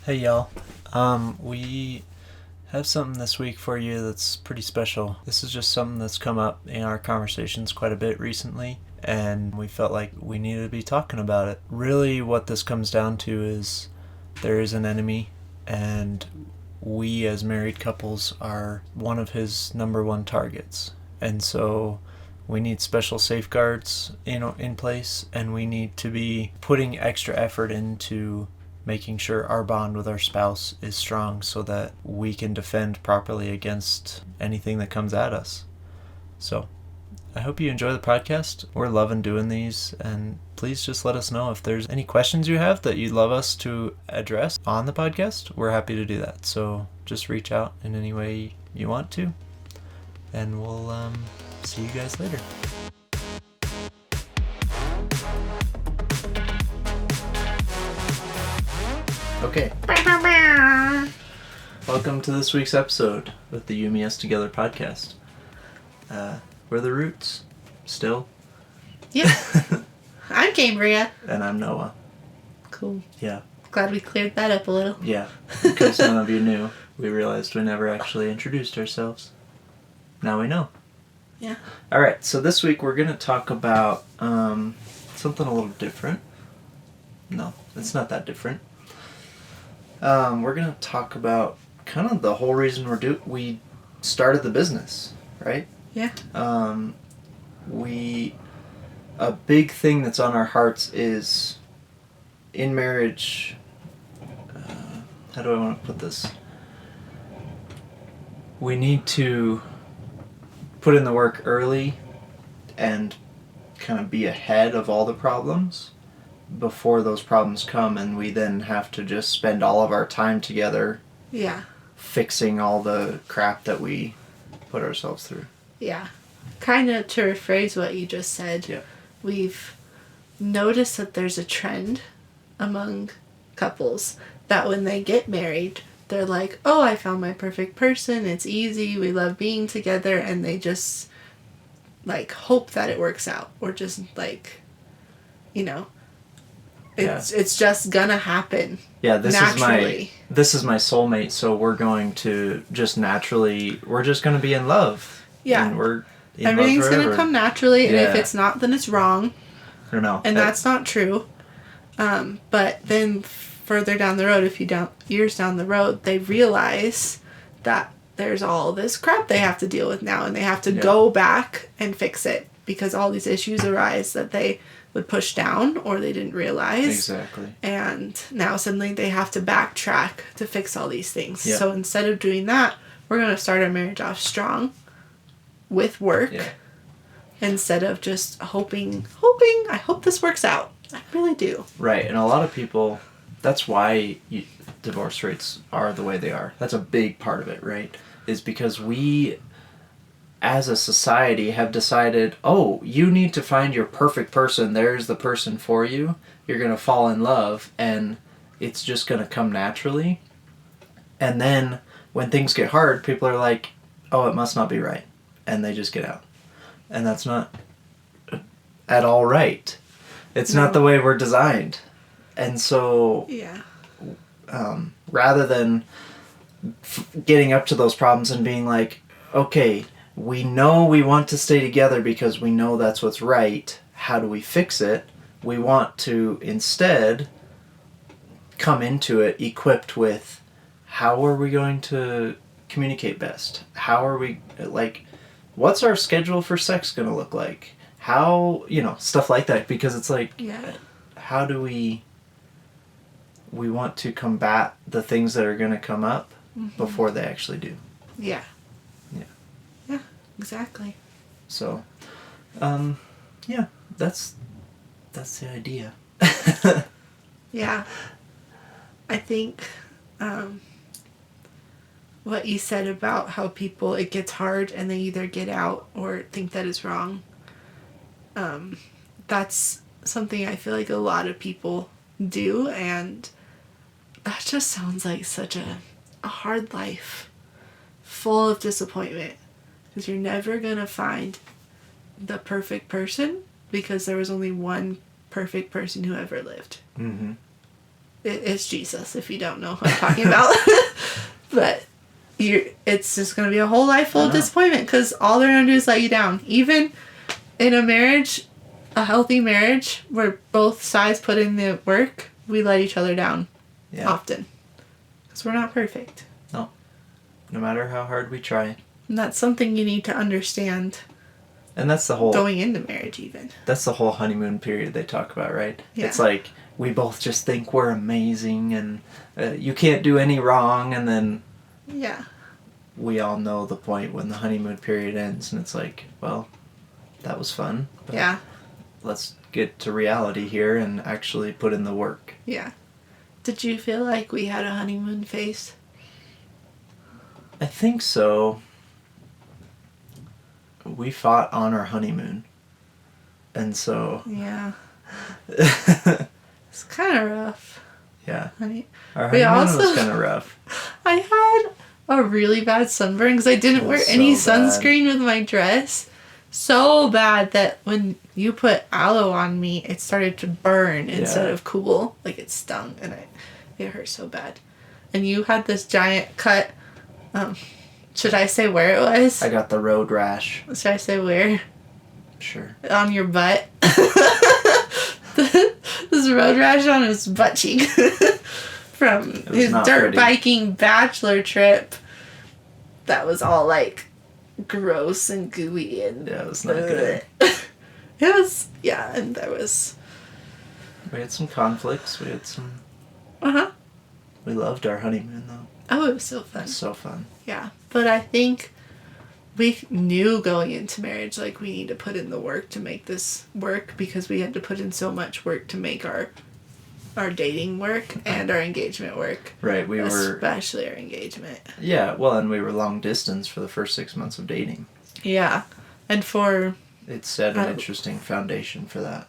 Hey y'all. We have something this week for you that's pretty special. This is just something that's come up in our conversations quite a bit recently, and we felt like we needed to be talking about it. Really, what this comes down to is there is an enemy, and we as married couples are one of his number one targets. And so we need special safeguards in place, and we need to be putting extra effort into making sure our bond with our spouse is strong so that we can defend properly against anything that comes at us. So I hope you enjoy the podcast. We're loving doing these, and please just let us know if there's any questions you have that you'd love us to address on the podcast. We're happy to do that. So just reach out in any way you want to, and we'll see you guys later. Okay. Welcome to this week's episode of the You Me Us Together podcast. We're the Roots, still. Yep. I'm Cambria. And I'm Noah. Cool. Yeah. Glad we cleared that up a little. Yeah. Because none of you knew, we realized we never actually introduced ourselves. Now we know. Yeah. Alright, so this week we're going to talk about something a little different. No, it's not that different. We're going to talk about kind of the whole reason we started the business, right? Yeah. A big thing that's on our hearts is in marriage, how do I want to put this? We need to put in the work early and kind of be ahead of all the problems before those problems come, and we then have to just spend all of our time together fixing all the crap that we put ourselves through. Yeah. Kind of to rephrase what you just said, we've noticed that there's a trend among couples that when they get married, they're like, oh, I found my perfect person, it's easy, we love being together, and they just like hope that it works out, or just like, it's just gonna happen. Yeah, this is my soulmate, so we're going to just naturally, we're just going to be in love. Yeah. And everything's going to come naturally, and if it's not, then it's wrong. I don't know. And that's not true. But then further down the road, years down the road, they realize that there's all this crap they have to deal with now, and they have to go back and fix it because all these issues arise that they would push down or they didn't realize. Exactly. And now suddenly they have to backtrack to fix all these things. Yeah. So instead of doing that, we're going to start our marriage off strong with work instead of just hoping, I hope this works out. I really do. Right. And a lot of people, that's why divorce rates are the way they are. That's a big part of it, right? Is because we, as a society, have decided, oh, you need to find your perfect person. There's the person for you. You're going to fall in love, and it's just going to come naturally. And then when things get hard, people are like, oh, it must not be right. And they just get out. And that's not at all right. It's not the way we're designed. And so rather than getting up to those problems and being like, okay, we know we want to stay together because we know that's what's right. How do we fix it? We want to instead come into it equipped with how are we going to communicate best? How are we, what's our schedule for sex going to look like? How, stuff like that. Because it's like, how do we want to combat the things that are going to come up before they actually do. Yeah. Exactly. So, that's the idea. Yeah. I think what you said about how it gets hard and they either get out or think that is wrong, that's something I feel like a lot of people do, and that just sounds like such a hard life full of disappointment. Because you're never going to find the perfect person because there was only one perfect person who ever lived. Mm-hmm. it's Jesus, if you don't know who I'm talking about. But it's just going to be a whole life full of disappointment, because all they're going to do is let you down. Even in a marriage, a healthy marriage, where both sides put in the work, we let each other down often. Because we're not perfect. No. No matter how hard we try. And that's something you need to understand. And that's the whole... going into marriage, even. That's the whole honeymoon period they talk about, right? Yeah. It's like, we both just think we're amazing, and you can't do any wrong, and then... Yeah. We all know the point when the honeymoon period ends, and it's like, well, that was fun. But yeah. Let's get to reality here and actually put in the work. Yeah. Did you feel like we had a honeymoon phase? I think so. We fought on our honeymoon. And so... Yeah. It's kind of rough. Yeah. Honey. Our honeymoon was kind of rough. I had a really bad sunburn because I didn't wear any sunscreen with my dress. So bad that when you put aloe on me, it started to burn instead of cool. Like, it stung, and it hurt so bad. And you had this giant cut. Should I say where it was? I got the road rash. Should I say where? Sure. On your butt. This road rash on his butt cheek. From his dirt biking bachelor trip. That was all like gross and gooey and yeah, it was not good. It was, yeah, and there was... We had some conflicts. We had some... Uh-huh. We loved our honeymoon, though. Oh, it was so fun. It was so fun. Yeah, but I think we knew going into marriage, like, we need to put in the work to make this work, because we had to put in so much work to make our dating work and our engagement work. Right, we were... Especially our engagement. Yeah, well, and we were long distance for the first 6 months of dating. Yeah, and for... It set an interesting foundation for that.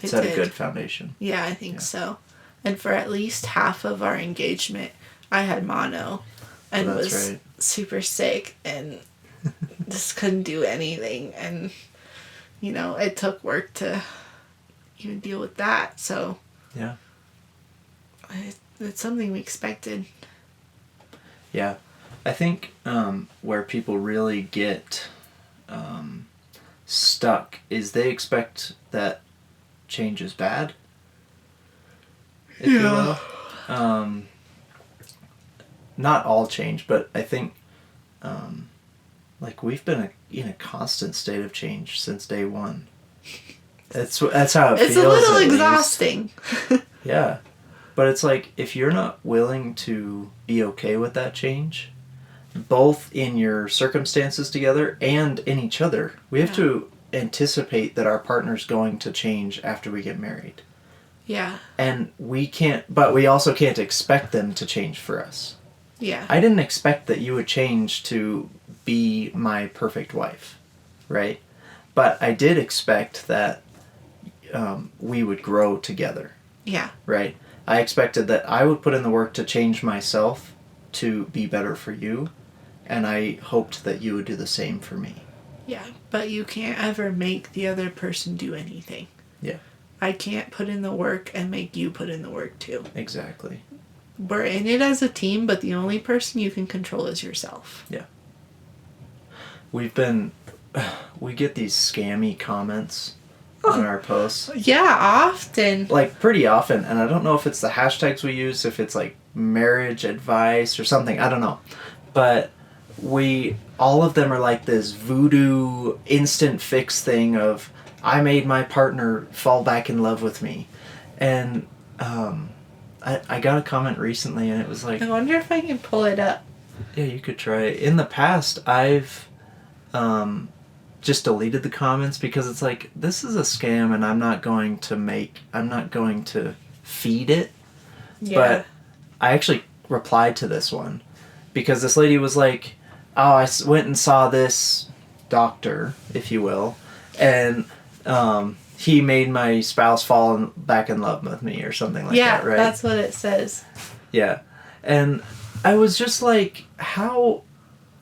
It set a good foundation. Yeah, I think so. And for at least half of our engagement, I had mono and was super sick and just couldn't do anything. And, you know, it took work to even deal with that. So... Yeah. It's something we expected. Yeah. I think where people really get stuck is they expect that change is bad. If you will. Not all change, but I think like we've been in a constant state of change since day one. That's how it feels. It's a little exhausting. Yeah. But it's like, if you're not willing to be okay with that change, both in your circumstances together and in each other, we have to anticipate that our partner's going to change after we get married. Yeah. And but we also can't expect them to change for us. Yeah. I didn't expect that you would change to be my perfect wife, right? But I did expect that we would grow together. Yeah. Right? I expected that I would put in the work to change myself to be better for you, and I hoped that you would do the same for me. Yeah, but you can't ever make the other person do anything. Yeah. I can't put in the work and make you put in the work too. Exactly. We're in it as a team, but the only person you can control is yourself. Yeah. We get these scammy comments on our posts. Yeah, often. Like, pretty often. And I don't know if it's the hashtags we use, if it's like marriage advice or something. I don't know. But all of them are like this voodoo instant fix thing of, I made my partner fall back in love with me. And I got a comment recently and it was like... I wonder if I can pull it up. Yeah, you could try it. In the past, I've... just deleted the comments because it's like, this is a scam and I'm not going to feed it. Yeah. But I actually replied to this one because this lady was like, oh, I went and saw this doctor, if you will, and he made my spouse fall back in love with me or something like that, right? Yeah, that's what it says. Yeah. And I was just like, how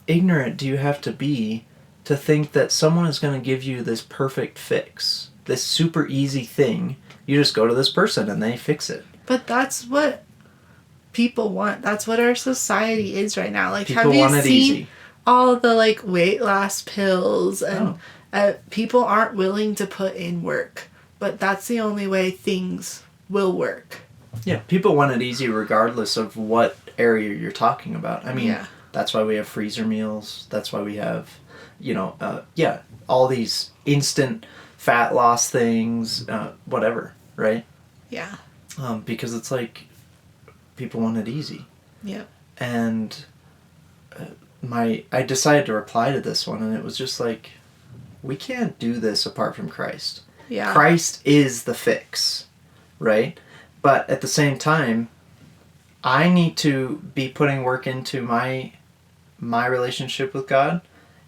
ignorant do you have to be to think that someone is going to give you this perfect fix, this super easy thing? You just go to this person and they fix it. But that's what people want. That's what our society is right now. Like, People have you want it seen easy. all the, like, weight loss pills? And Oh. people aren't willing to put in work. But that's the only way things will work. Yeah, people want it easy regardless of what area you're talking about. I mean, that's why we have freezer meals. That's why we have, all these instant fat loss things, whatever, right? Yeah. Because it's like people want it easy. Yeah. And I decided to reply to this one, and it was just like, we can't do this apart from Christ. Yeah. Christ is the fix, right? But at the same time, I need to be putting work into my relationship with God,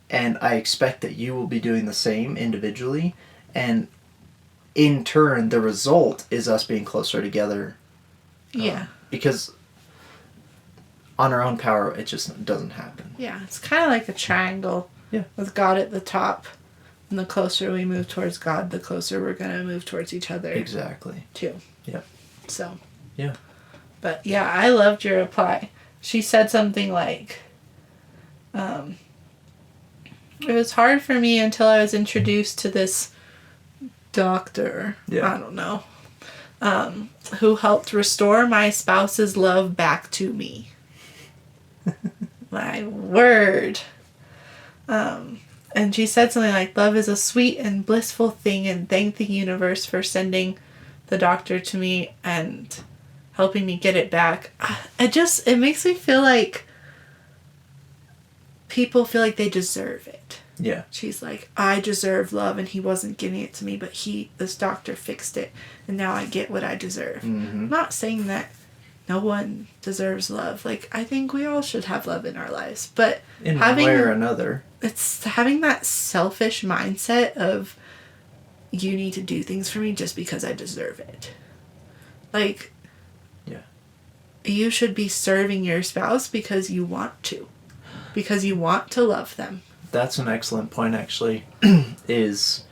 and I expect that you will be doing the same individually, and in turn, the result is us being closer together. Yeah. Because on our own power, it just doesn't happen. Yeah, it's kind of like a triangle. Yeah. With God at the top. And the closer we move towards God, the closer we're going to move towards each other. Exactly. Too. Yeah. So. Yeah. But yeah, I loved your reply. She said something like, it was hard for me until I was introduced to this doctor. Yeah. I don't know. Who helped restore my spouse's love back to me. My word. And she said something like, love is a sweet and blissful thing, and thank the universe for sending the doctor to me and helping me get it back. It makes me feel like people feel like they deserve it. Yeah. She's like, I deserve love, and he wasn't giving it to me, but this doctor fixed it, and now I get what I deserve. Mm-hmm. I'm not saying that no one deserves love. Like, I think we all should have love in our lives, but in one way or another, it's having that selfish mindset of, you need to do things for me just because I deserve it. Like, yeah, you should be serving your spouse because you want to. Because you want to love them. That's an excellent point, actually, is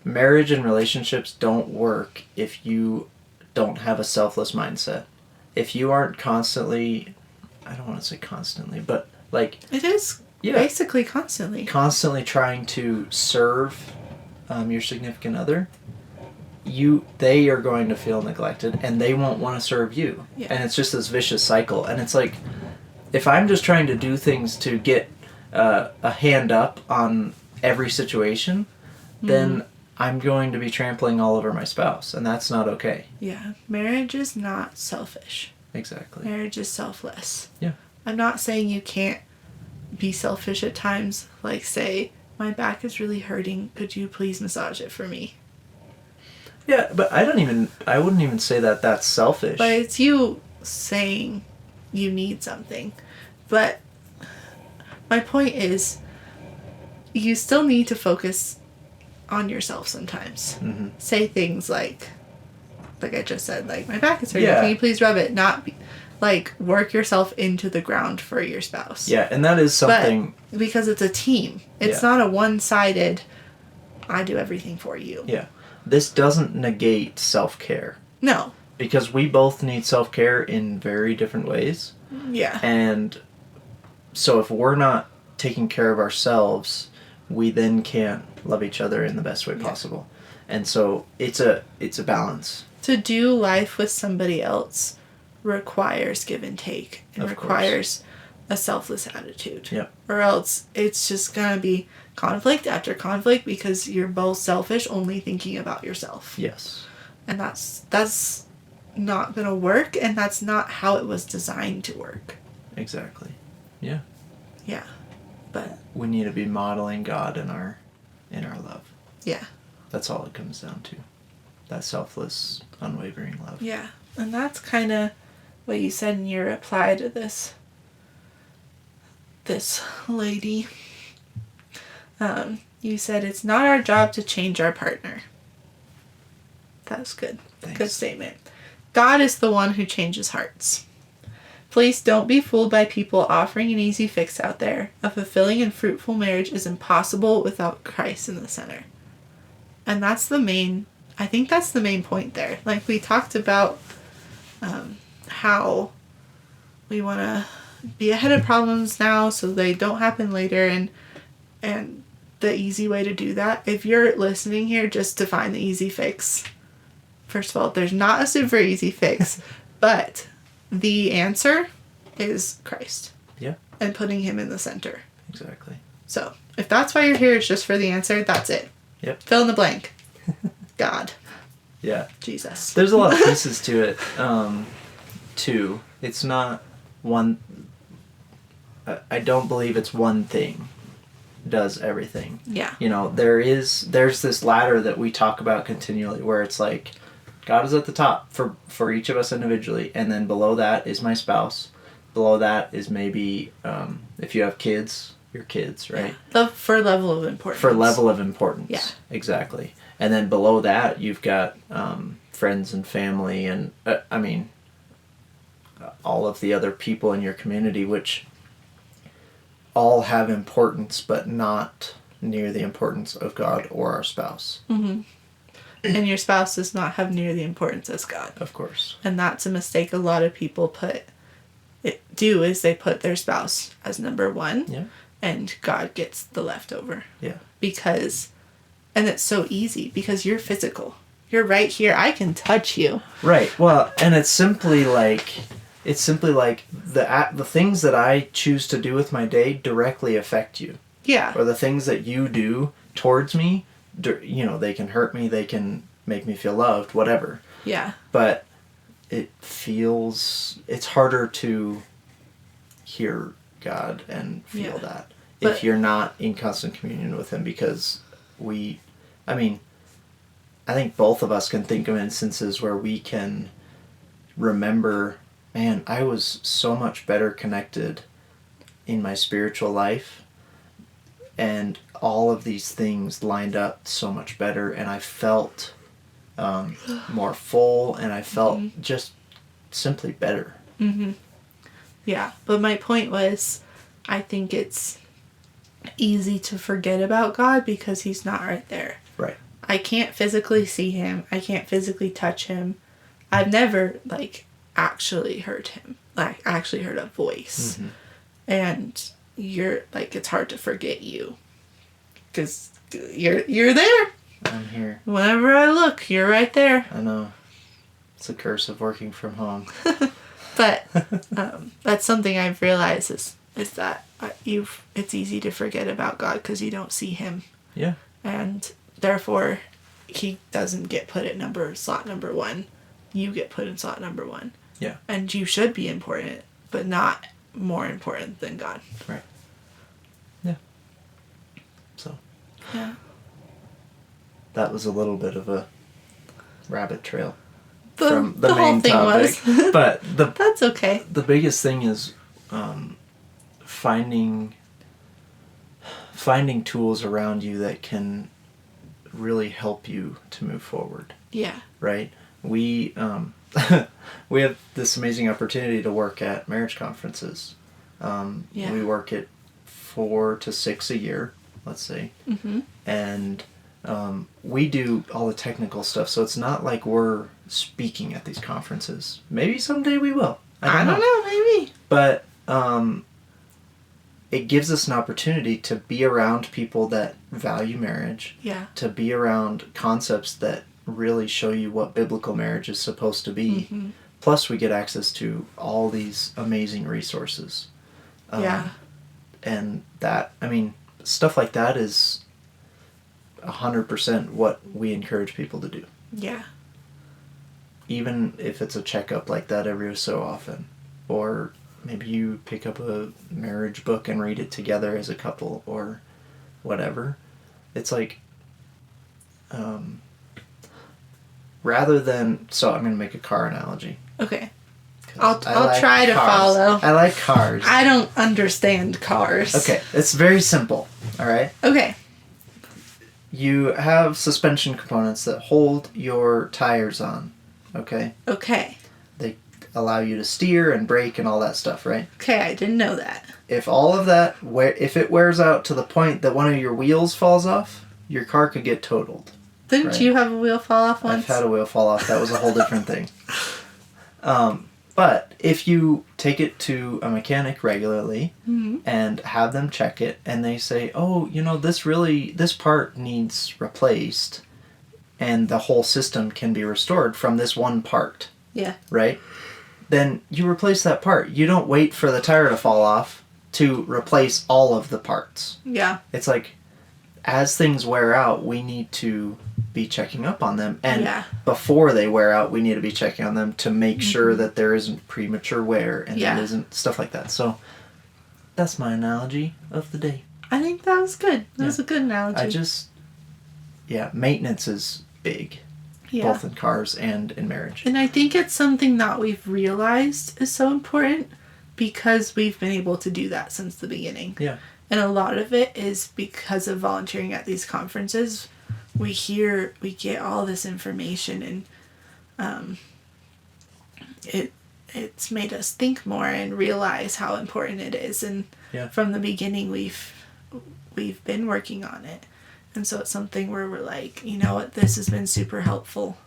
marriage and relationships don't work if you don't have a selfless mindset. If you aren't constantly, I don't want to say constantly, but like... It is basically constantly. Constantly trying to serve your significant other, they are going to feel neglected, and they won't want to serve you. Yeah. And it's just this vicious cycle. And it's like, if I'm just trying to do things to get a hand up on every situation, then I'm going to be trampling all over my spouse, and that's not okay. Yeah. Marriage is not selfish. Exactly. Marriage is selfless. Yeah. I'm not saying you can't be selfish at times. Like, say, my back is really hurting. Could you please massage it for me? Yeah, but I wouldn't even say that that's selfish. But it's you saying you need something. But my point is, you still need to focus on yourself sometimes. Mm-hmm. Say things like I just said, like, my back is hurting. Yeah. Can you please rub it? Not work yourself into the ground for your spouse. Yeah, and that is something... But because it's a team. It's not a one-sided, I do everything for you. Yeah. This doesn't negate self-care. No. Because we both need self-care in very different ways. Yeah. And so if we're not taking care of ourselves, we then can't love each other in the best way possible. And so it's a balance. To do life with somebody else requires give and take. It requires a selfless attitude. Yep. Or else it's just going to be conflict after conflict because you're both selfish, only thinking about yourself. Yes. And that's not going to work, and that's not how it was designed to work. Exactly. Yeah. Yeah. But we need to be modeling God in our love. Yeah. That's all it comes down to. That selfless, unwavering love. Yeah. And that's kind of what you said in your reply to this lady. You said, it's not our job to change our partner. That's good. Thanks. Good statement. God is the one who changes hearts. Please don't be fooled by people offering an easy fix out there. A fulfilling and fruitful marriage is impossible without Christ in the center. And that's the main I think that's the main point there. Like, we talked about how we want to be ahead of problems now so they don't happen later, and the easy way to do that, if you're listening here just to find the easy fix, first of all, there's not a super easy fix, but the answer is Christ. Yeah. And putting him in the center. Exactly. So, if that's why you're here, it's just for the answer, that's it. Yep. Fill in the blank. God. Yeah. Jesus. There's a lot of pieces to it, too. It's not one... I don't believe it's one thing does everything. Yeah. You know, there's this ladder that we talk about continually where it's like, God is at the top for each of us individually, and then below that is my spouse. Below that is maybe, if you have kids, your kids, right? Yeah. For level of importance. For level of importance. Yeah. Exactly. And then below that, you've got friends and family and, all of the other people in your community, which all have importance, but not near the importance of God or our spouse. Mm-hmm. And your spouse does not have near the importance as God. Of course. And that's a mistake a lot of people do is they put their spouse as number one. Yeah. And God gets the leftover. Yeah. And it's so easy because you're physical. You're right here. I can touch you. Right. Well, and it's simply like the things that I choose to do with my day directly affect you. Yeah. Or the things that you do towards me, they can hurt me, they can make me feel loved, whatever. Yeah. But it's harder to hear God and feel that if you're not in constant communion with him, because I think both of us can think of instances where we can remember, man, I was so much better connected in my spiritual life, and all of these things lined up so much better, and I felt more full, and I felt just simply better. Mm-hmm. Yeah, but my point was, I think it's easy to forget about God because he's not right there. Right. I can't physically see him. I can't physically touch him. I've never, actually heard him. Actually heard a voice. Mm-hmm. And you're, it's hard to forget you. Because you're there. I'm here. Whenever I look, you're right there. I know. It's a curse of working from home. But that's something I've realized is that it's easy to forget about God because you don't see him. Yeah. And therefore, he doesn't get put at slot number one. You get put in slot number one. Yeah. And you should be important, but not more important than God. Right. Yeah. So. Yeah. That was a little bit of a rabbit trail. From the whole thing topic. Was. But that's okay. The biggest thing is finding tools around you that can really help you to move forward. Yeah. Right? We we have this amazing opportunity to work at marriage conferences. We work at 4 to 6 a year, let's say. Mm-hmm. And we do all the technical stuff, so it's not like we're speaking at these conferences. Maybe someday we will. I don't know, maybe. But it gives us an opportunity to be around people that value marriage. Yeah. To be around concepts that really show you what biblical marriage is supposed to be. Mm-hmm. Plus, we get access to all these amazing resources. And that, stuff like that is 100% what we encourage people to do. Yeah. Even if it's a checkup like that every so often. Or maybe you pick up a marriage book and read it together as a couple or whatever. It's rather than... So I'm going to make a car analogy. Okay. I'll try to follow. I like cars. I don't understand cars. Okay. It's very simple. All right? Okay. You have suspension components that hold your tires on. Okay? Okay. They allow you to steer and brake and all that stuff, right? Okay, I didn't know that. If all of that, if it wears out to the point that one of your wheels falls off, your car could get totaled. Didn't right? you have a wheel fall off once? I've had a wheel fall off. That was a whole different thing. But if you take it to a mechanic regularly and have them check it, and they say, oh, this part needs replaced, and the whole system can be restored from this one part. Yeah. Right? Then you replace that part. You don't wait for the tire to fall off to replace all of the parts. Yeah. It's like, as things wear out, we need to be checking up on them. And before they wear out, we need to be checking on them to make sure that there isn't premature wear and there isn't stuff like that. So that's my analogy of the day. I think that was good. That was a good analogy. Maintenance is big. Yeah. Both in cars and in marriage. And I think it's something that we've realized is so important because we've been able to do that since the beginning. Yeah. And a lot of it is because of volunteering at these conferences. We get all this information, and it's made us think more and realize how important it is. And from the beginning, we've been working on it. And so it's something where we're like, you know what, this has been super helpful.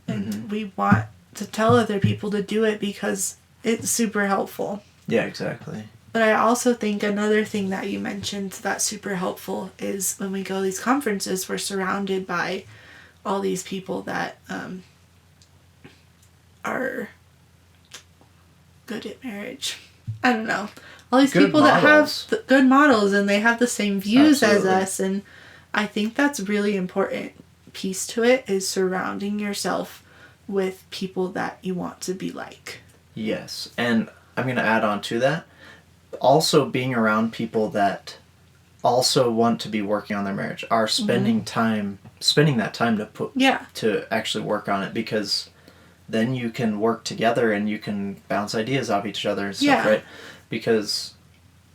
And we want to tell other people to do it because it's super helpful. Yeah, exactly. But I also think another thing that you mentioned that's super helpful is when we go to these conferences, we're surrounded by all these people that are good at marriage. I don't know. All these good people models. that have good models and they have the same views Absolutely. as us. And I think that's really important piece to it is surrounding yourself with people that you want to be like. Yes. And I'm going to add on to that. Also being around people that also want to be working on their marriage are spending that time to to actually work on it, because then you can work together and you can bounce ideas off each other and stuff, right? Because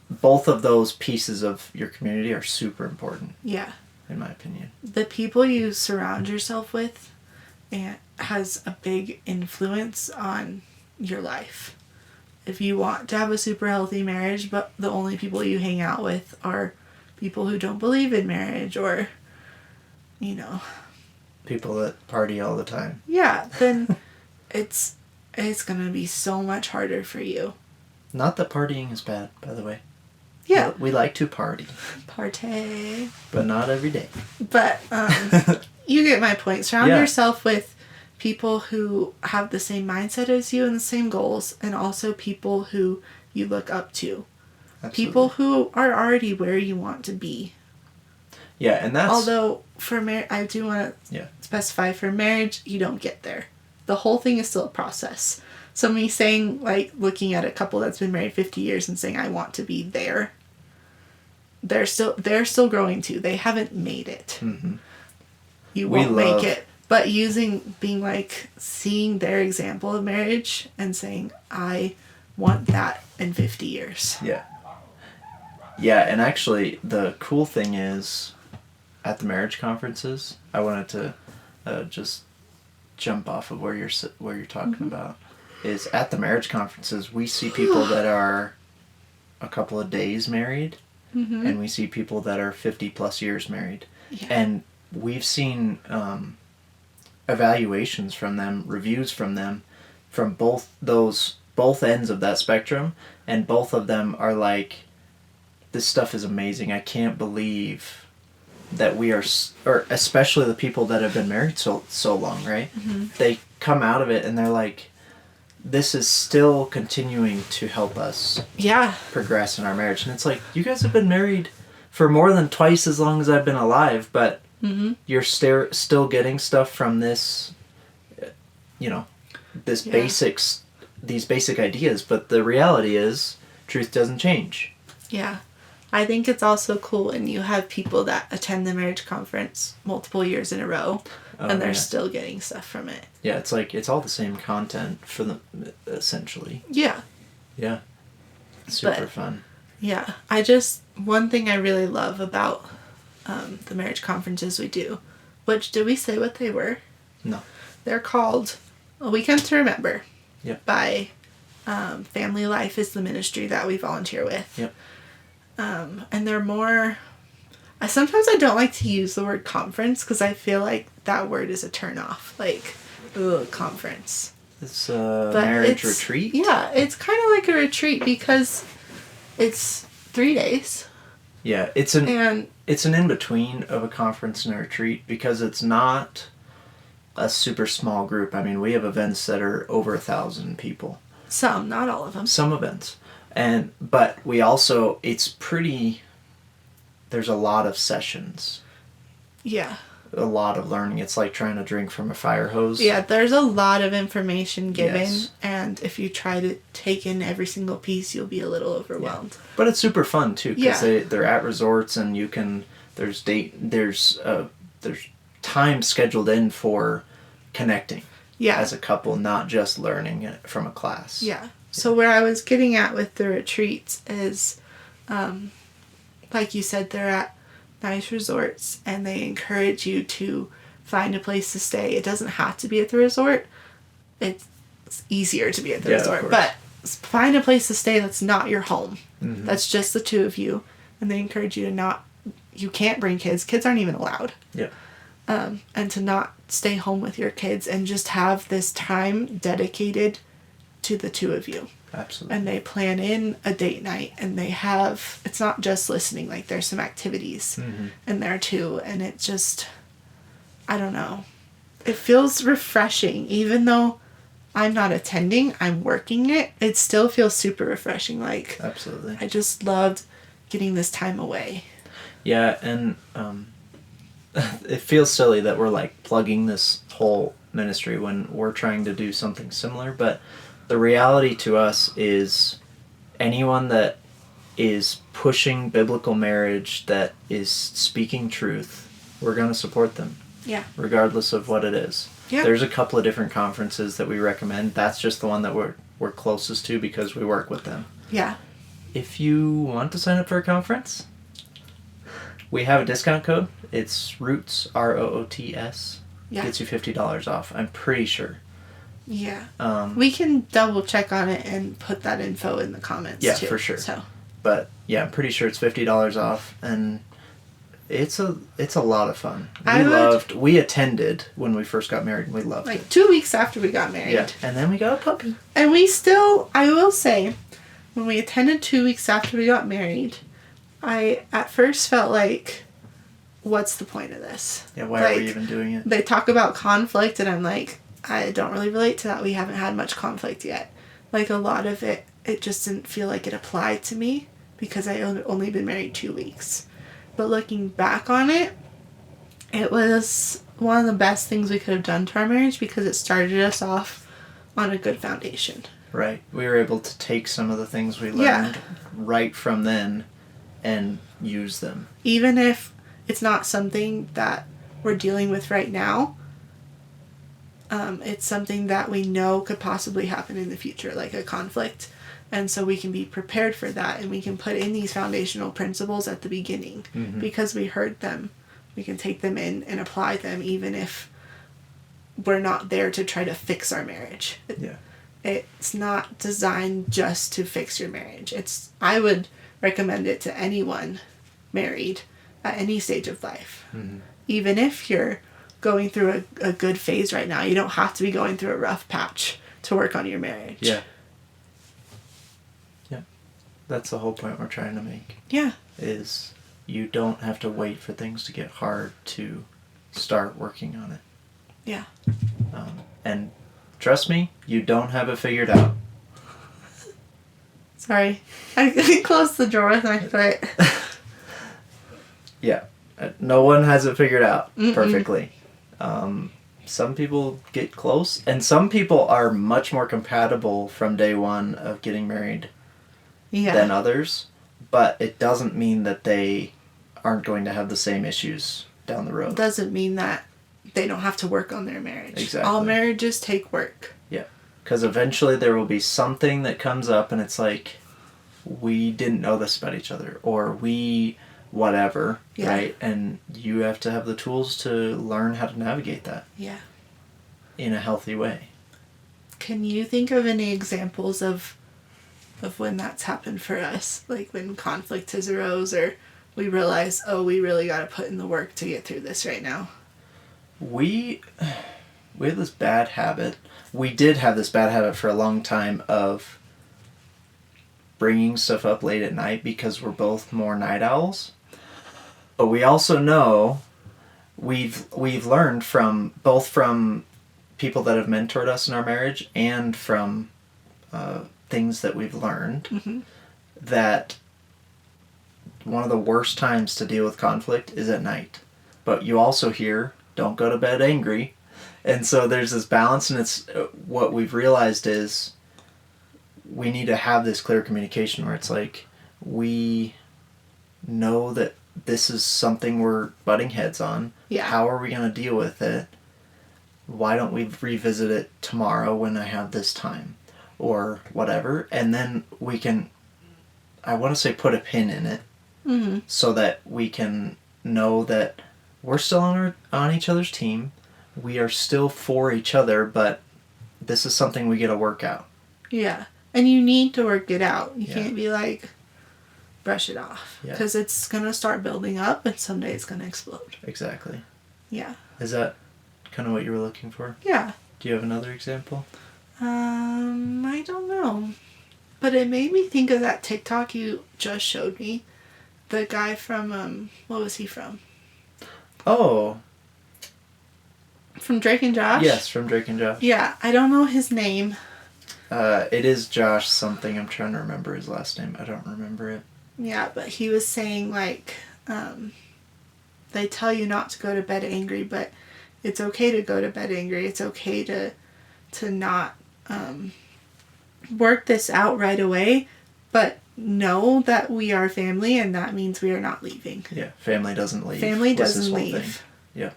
both of those pieces of your community are super important. Yeah. In my opinion. The people you surround yourself with has a big influence on your life. If you want to have a super healthy marriage, but the only people you hang out with are people who don't believe in marriage or, people that party all the time. Yeah, then it's going to be so much harder for you. Not that partying is bad, by the way. Yeah. We like to party. Partay. But not every day. But you get my point. Surround yourself with people who have the same mindset as you and the same goals, and also people who you look up to. Absolutely. People who are already where you want to be. Yeah, and that's... Although, for I do want to specify, for marriage, you don't get there. The whole thing is still a process. So me saying, looking at a couple that's been married 50 years and saying, I want to be there, they're still growing too. They haven't made it. Mm-hmm. You won't make it. But seeing their example of marriage and saying, I want that in 50 years. Yeah. Yeah, and actually, the cool thing is, at the marriage conferences, I wanted to just jump off of where you're talking about, is at the marriage conferences, we see people that are a couple of days married, and we see people that are 50 plus years married. Yeah. And we've seen evaluations from them, reviews from them, from both ends of that spectrum, and both of them are like, this stuff is amazing. I can't believe that we are, or especially the people that have been married so long, right? Mm-hmm. They come out of it and they're like, this is still continuing to help us progress in our marriage. And it's like, you guys have been married for more than twice as long as I've been alive, but you're still getting stuff from this, these basic ideas. But the reality is, truth doesn't change. Yeah. I think it's also cool when you have people that attend the marriage conference multiple years in a row, and they're still getting stuff from it. Yeah, it's like, it's all the same content for them, essentially. Yeah. Yeah. Super fun. Yeah. One thing I really love about the marriage conferences we do, which, did we say what they were? No. They're called A Weekend to Remember. Yep. By Family Life is the ministry that we volunteer with. Yep. And they're more, Sometimes I don't like to use the word conference because I feel like that word is a turnoff. Like, ugh, conference. It's a marriage retreat? Yeah, it's kind of like a retreat because it's 3 days. Yeah, it's an in-between of a conference and a retreat because it's not a super small group. I mean, we have events that are over 1,000 people. Some, not all of them. Some events. But we also, there's a lot of sessions. Yeah. A lot of learning. It's like trying to drink from a fire hose. Yeah, there's a lot of information given, and if you try to take in every single piece, you'll be a little overwhelmed. Yeah. But it's super fun too, because they're at resorts, and you can. There's time scheduled in for connecting. Yeah. As a couple, not just learning it from a class. Yeah. So where I was getting at with the retreats is, like you said, they're at nice resorts and they encourage you to find a place to stay. It doesn't have to be at the resort. It's easier to be at the resort, but find a place to stay that's not your home. Mm-hmm. That's just the two of you, and they encourage you to you can't bring kids. Kids aren't even allowed. Yeah. And to not stay home with your kids and just have this time dedicated to the two of you. Absolutely. And they plan in a date night, and it's not just listening, like there's some activities in there too, and it just, I don't know. It feels refreshing, even though I'm not attending, I'm working it. It still feels super refreshing. Like, absolutely. I just loved getting this time away. Yeah, and it feels silly that we're like plugging this whole ministry when we're trying to do something similar, but the reality to us is anyone that is pushing biblical marriage, that is speaking truth, we're going to support them. Yeah. Regardless of what it is. Yeah. There's a couple of different conferences that we recommend. That's just the one that we're closest to because we work with them. Yeah. If you want to sign up for a conference, we have a discount code. It's ROOTS, ROOTS. Yeah. Gets you $50 off. I'm pretty sure. Yeah. We can double check on it and put that info in the comments too. Yeah, for sure. So. But yeah, I'm pretty sure it's $50 off, and it's a lot of fun. We attended when we first got married, and we loved it. Like 2 weeks after we got married. Yeah, and then we got a puppy. And I will say, when we attended 2 weeks after we got married, I at first felt like, what's the point of this? Yeah, why are we even doing it? They talk about conflict, and I'm like, I don't really relate to that. We haven't had much conflict yet. Like, a lot of it just didn't feel like it applied to me because I only been married 2 weeks. But looking back on it, it was one of the best things we could have done to our marriage because it started us off on a good foundation. Right. We were able to take some of the things we learned right from then and use them. Even if it's not something that we're dealing with right now, it's something that we know could possibly happen in the future, like a conflict. And so we can be prepared for that, and we can put in these foundational principles at the beginning because we heard them. We can take them in and apply them even if we're not there to try to fix our marriage. It's not designed just to fix your marriage. I would recommend it to anyone married at any stage of life. Mm-hmm. Even if you're going through a good phase right now, you don't have to be going through a rough patch to work on your marriage. Yeah. That's the whole point we're trying to make. Yeah. Is you don't have to wait for things to get hard to start working on it. Yeah. And trust me, you don't have it figured out. Sorry. I closed the drawer with my foot. Yeah. No one has it figured out perfectly. Some people get close, and some people are much more compatible from day one of getting married than others, but it doesn't mean that they aren't going to have the same issues down the road. Doesn't mean that they don't have to work on their marriage. Exactly. All marriages take work. Yeah. Because eventually there will be something that comes up and it's like, we didn't know this about each other, or we whatever, right? And you have to have the tools to learn how to navigate that. Yeah. In a healthy way. Can you think of any examples of when that's happened for us? Like when conflict has arose or we realize, oh, we really got to put in the work to get through this right now? We have this bad habit. We did have this bad habit for a long time of bringing stuff up late at night because we're both more night owls. But we also know we've learned from people that have mentored us in our marriage and from things that we've learned that one of the worst times to deal with conflict is at night. But you also hear, don't go to bed angry. And so there's this balance, and it's what we've realized is we need to have this clear communication where it's like, we know that this is something we're butting heads on. Yeah. How are we going to deal with it? Why don't we revisit it tomorrow when I have this time? Or whatever. And then we can, I want to say, put a pin in it so that we can know that we're still on each other's team. We are still for each other, but this is something we get to work out. Yeah. And you need to work it out. You can't be like, brush it off. Because it's going to start building up and someday it's going to explode. Exactly. Yeah. Is that kind of what you were looking for? Yeah. Do you have another example? I don't know. But it made me think of that TikTok you just showed me. The guy from, what was he from? Oh. From Drake and Josh? Yes, from Drake and Josh. Yeah, I don't know his name. It is Josh something. I'm trying to remember his last name. I don't remember it. Yeah, but he was saying, like, they tell you not to go to bed angry, but it's okay to go to bed angry. It's okay to not work this out right away, but know that we are family, and that means we are not leaving. Yeah, family doesn't leave. Family doesn't leave. Yeah.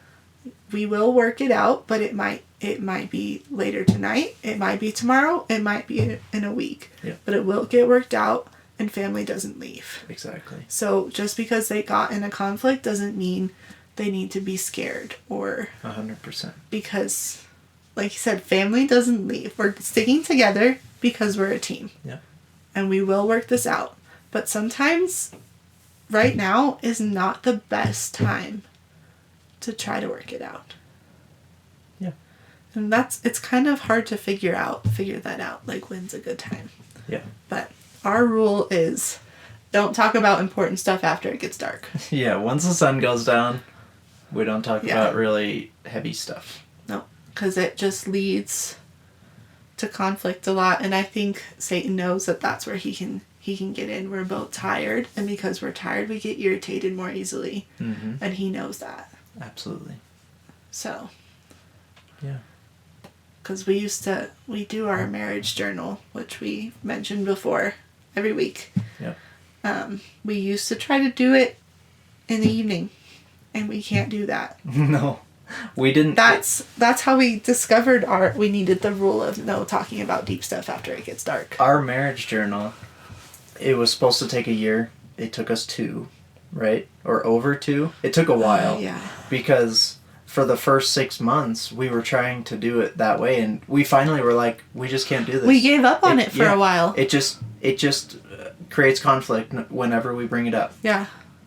We will work it out, but it might be later tonight. It might be tomorrow. It might be in a week. Yeah. But it will get worked out, and family doesn't leave. Exactly. So just because they got in a conflict doesn't mean they need to be scared or 100%. Because, like you said, family doesn't leave. We're sticking together because we're a team. Yeah. And we will work this out. But sometimes, right now is not the best time to try to work it out. Yeah. And it's kind of hard to figure that out, like when's a good time. Yeah. But our rule is don't talk about important stuff after it gets dark. Yeah, once the sun goes down, we don't talk about really heavy stuff. No, because it just leads to conflict a lot, and I think Satan knows that that's where he can get in. We're both tired, and because we're tired, we get irritated more easily, and he knows that. Absolutely. So. Yeah. Because we do our marriage journal, which we mentioned before, every week. Yep. We used to try to do it in the evening, and we can't do that. No, we didn't. That's how we discovered we needed the rule of no talking about deep stuff after it gets dark. Our marriage journal, it was supposed to take a year. It took us 2, right? Or over 2. It took a while. Yeah. Because for the first 6 months, we were trying to do it that way, and we finally were like, we just can't do this. We gave up on it for a while. It just creates conflict whenever we bring it up. Yeah.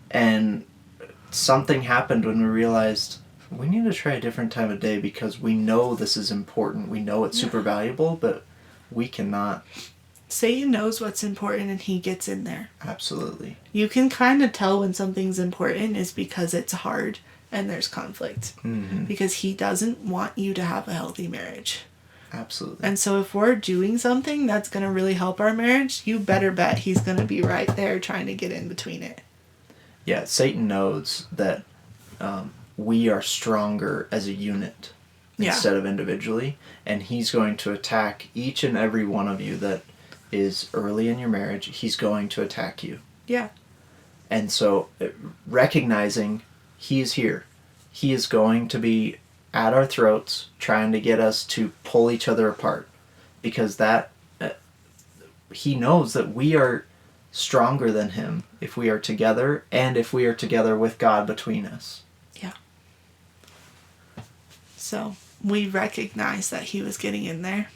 And something happened when we realized we need to try a different time of day because we know this is important. We know it's super valuable, but we cannot. Satan knows what's important, and he gets in there. Absolutely. You can kind of tell when something's important is because it's hard and there's conflict. Mm-hmm. Because he doesn't want you to have a healthy marriage. Absolutely. And so if we're doing something that's going to really help our marriage, you better bet he's going to be right there trying to get in between it. Yeah, Satan knows that we are stronger as a unit instead of individually. And he's going to attack each and every one of you that is early in your marriage. He's going to attack you. Yeah. And so recognizing he's here. He is going to be at our throats trying to get us to pull each other apart. Because he knows that we are stronger than him if we are together and if we are together with God between us. Yeah. So we recognized that he was getting in there.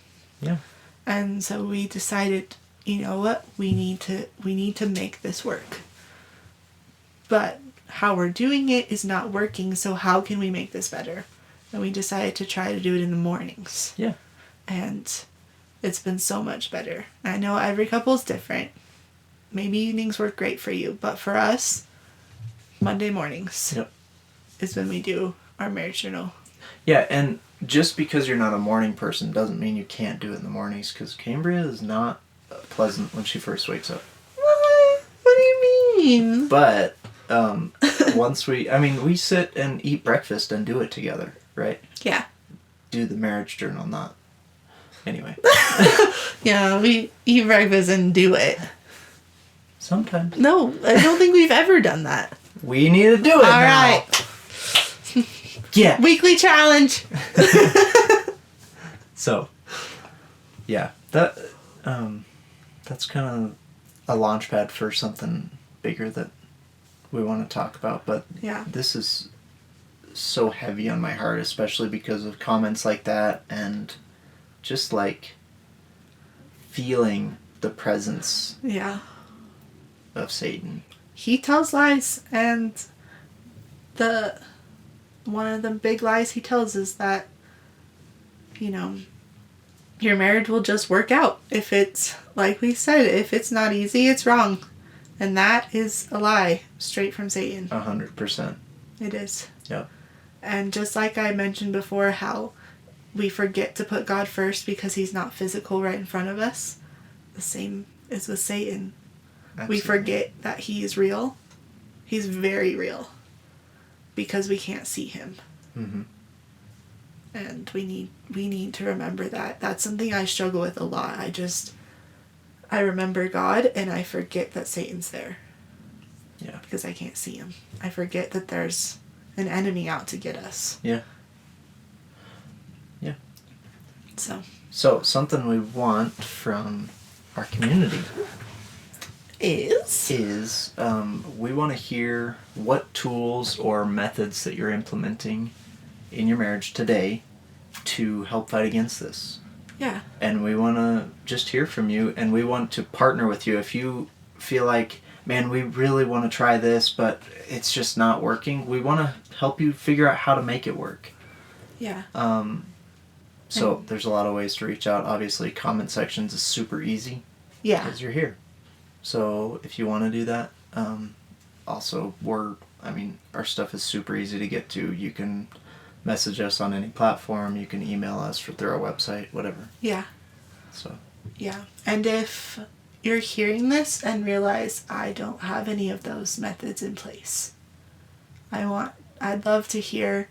Yeah. And so we decided, you know what? We need to make this work. but how we're doing it is not working, so how can we make this better? And we decided to try to do it in the mornings. Yeah. And it's been so much better. I know every couple's different. Maybe evenings work great for you, but for us, Monday mornings is when we do our marriage journal. Yeah, and just because you're not a morning person doesn't mean you can't do it in the mornings, because Cambria is not pleasant when she first wakes up. What? What do you mean? But once we sit and eat breakfast and do it together, right? Yeah. Do the marriage journal, not... Anyway. Yeah, we eat breakfast and do it. Sometimes. No, I don't think we've ever done that. We need to do it now. All right. Yeah. Weekly challenge. So, yeah, that's kind of a launch pad for something bigger that we want to talk about. But this is so heavy on my heart, especially because of comments like that and just like feeling the presence of Satan. He tells lies, and one of the big lies he tells is that, your marriage will just work out. If it's, like we said, if it's not easy, it's wrong. And that is a lie straight from Satan. 100%. It is. Yep. And just like I mentioned before, how we forget to put God first because he's not physical right in front of us, the same is with Satan. Absolutely. We forget that he is real. He's very real. Because we can't see him. Mm-hmm. And we need to remember that. That's something I struggle with a lot. I remember God and I forget that Satan's there. Yeah. Because I can't see him. I forget that there's an enemy out to get us. Yeah. Yeah. So something we want from our community is we want to hear what tools or methods that you're implementing in your marriage today to help fight against this. Yeah. And we want to just hear from you, and we want to partner with you. If you feel like, man, we really want to try this, but it's just not working, we want to help you figure out how to make it work. Yeah. So there's a lot of ways to reach out. Obviously, comment sections is super easy. Yeah. Because you're here. So if you want to do that, also our stuff is super easy to get to. You can message us on any platform. You can email us through our website, whatever. Yeah. So. Yeah. And if you're hearing this and realize I don't have any of those methods in place, I'd love to hear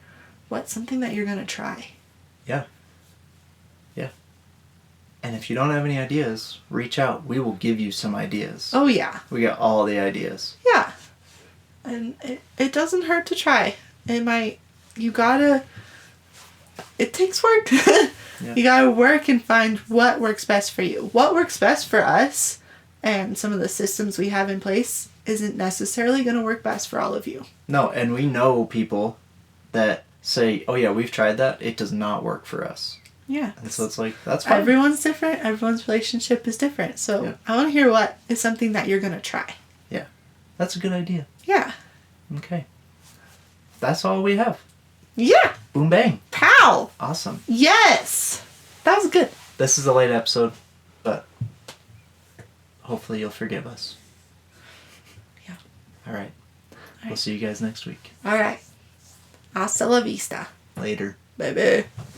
what's something that you're going to try. Yeah. Yeah. And if you don't have any ideas, reach out. We will give you some ideas. Oh, yeah. We got all the ideas. Yeah. And it doesn't hurt to try. It takes work. Yeah. You gotta work and find what works best for you. What works best for us and some of the systems we have in place isn't necessarily going to work best for all of you. No, and we know people that say, oh yeah, we've tried that. It does not work for us. Yeah. And so it's like, that's fine. Everyone's different. Everyone's relationship is different. So I want to hear what is something that you're going to try. Yeah. That's a good idea. Yeah. Okay. That's all we have. Yeah. Boom bang. Pow. Awesome. Yes. That was good. This is a late episode, but hopefully you'll forgive us. Yeah. All right. We'll see you guys next week. All right. Hasta la vista. Later. Baby.